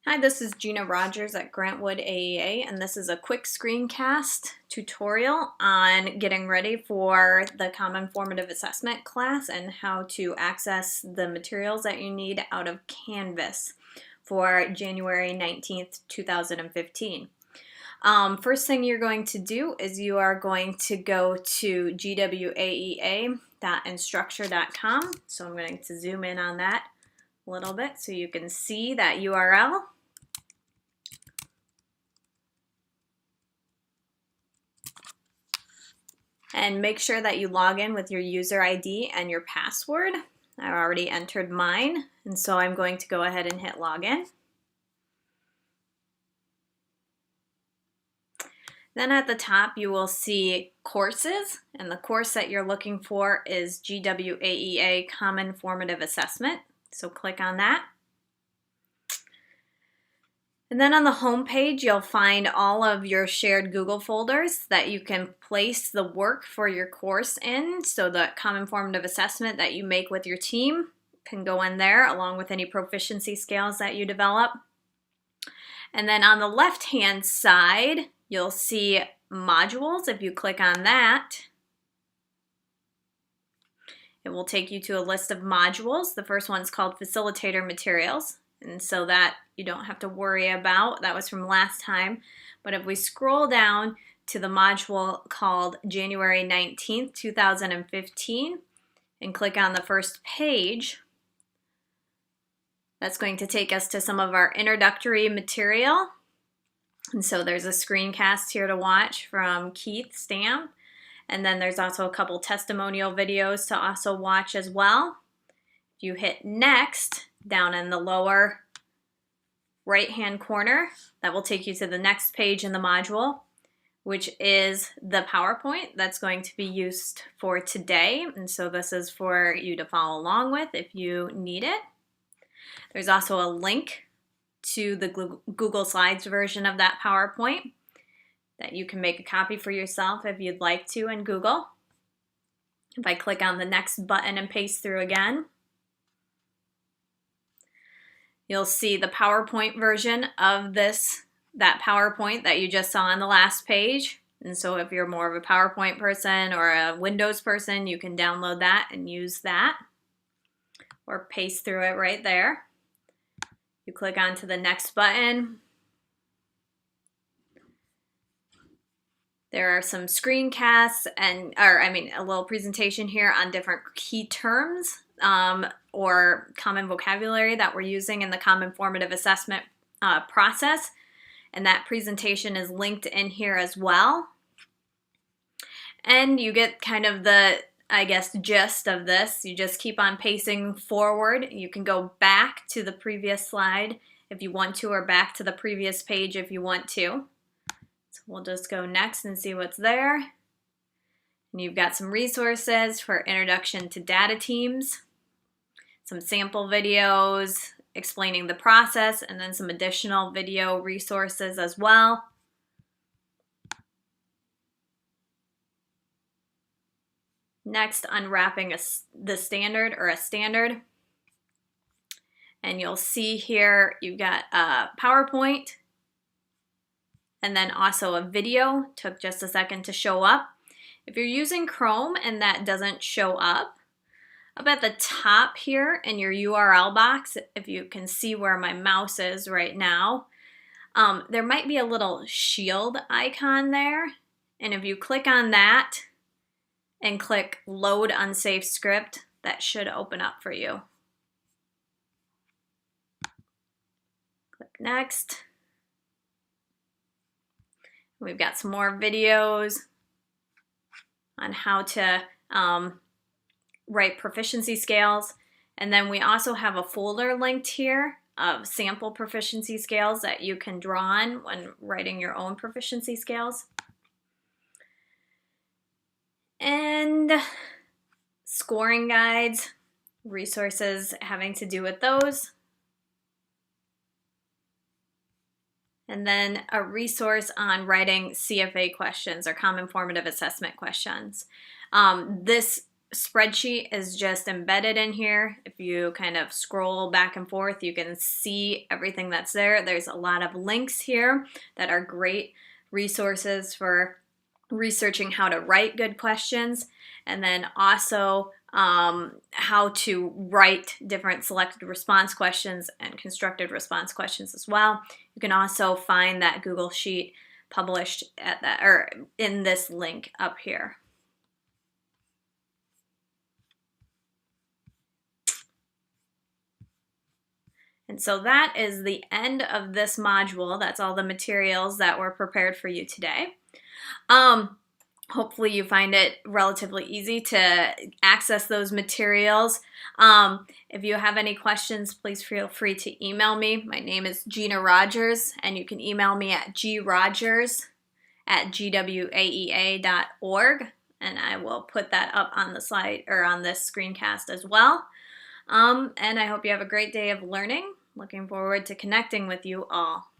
Hi, this is Gina Rogers at Grantwood AEA, and this is a quick screencast tutorial on getting ready for the Common Formative Assessment class and how to access the materials that you need out of Canvas for January 19th, 2015. First thing you're going to do is you are going to go to gwaea.instructure.com. So I'm going to zoom in on that a little bit so you can see that URL. And make sure that you log in with your user ID and your password. I already entered mine, and so I'm going to go ahead and hit login. Then at the top you will see courses, and the course that you're looking for is GWAEA Common Formative Assessment. So click on that. And then on the home page, you'll find all of your shared Google folders that you can place the work for your course in. So the common formative assessment that you make with your team can go in there along with any proficiency scales that you develop. And then on the left-hand side, you'll see modules. If you click on that, it will take you to a list of modules. The first one's called Facilitator Materials. And so that you don't have to worry about. That was from last time. But if we scroll down to the module called January 19th, 2015, and click on the first page, that's going to take us to some of our introductory material. And so there's a screencast here to watch from Keith Stam. And then there's also a couple testimonial videos to also watch as well. If you hit next, down in the lower right-hand corner, that will take you to the next page in the module, which is the PowerPoint that's going to be used for today. And so this is for you to follow along with if you need it. There's also a link to the Google Slides version of that PowerPoint that you can make a copy for yourself if you'd like to in Google. If I click on the next button and paste through again, you'll see the PowerPoint version of that PowerPoint that you just saw on the last page. And so if you're more of a PowerPoint person or a Windows person, you can download that and use that or paste through it right there. You click onto the next button. There are some screencasts a little presentation here on different key terms or common vocabulary that we're using in the common formative assessment process. And that presentation is linked in here as well. And you get kind of the, gist of this. You just keep on pacing forward. You can go back to the previous slide if you want to, or back to the previous page if you want to. So we'll just go next and see what's there. And you've got some resources for introduction to data teams, some sample videos explaining the process, and then some additional video resources as well. Next, unwrapping the standard or a standard. And you'll see here you've got a PowerPoint and then also a video. Took just a second to show up. If you're using Chrome and that doesn't show up at the top here in your URL box, if you can see where my mouse is right now, there might be a little shield icon there. And if you click on that and click Load Unsafe Script, that should open up for you. Click Next. We've got some more videos on how to write proficiency scales. And then we also have a folder linked here of sample proficiency scales that you can draw on when writing your own proficiency scales. And scoring guides, resources having to do with those. And then a resource on writing CFA questions or common formative assessment questions. This spreadsheet is just embedded in here. If you kind of scroll back and forth, you can see everything that's there. There's a lot of links here that are great resources for researching how to write good questions, and then also how to write different selected response questions and constructed response questions as well. You can also find that Google Sheet published at that, or in this link up here. And so that is the end of this module. That's all the materials that were prepared for you today. Hopefully you find it relatively easy to access those materials. If you have any questions, please feel free to email me. My name is Gina Rogers, and you can email me at grogers@gwaea.org, and I will put that up on the slide or on this screencast as well. And I hope you have a great day of learning. Looking forward to connecting with you all.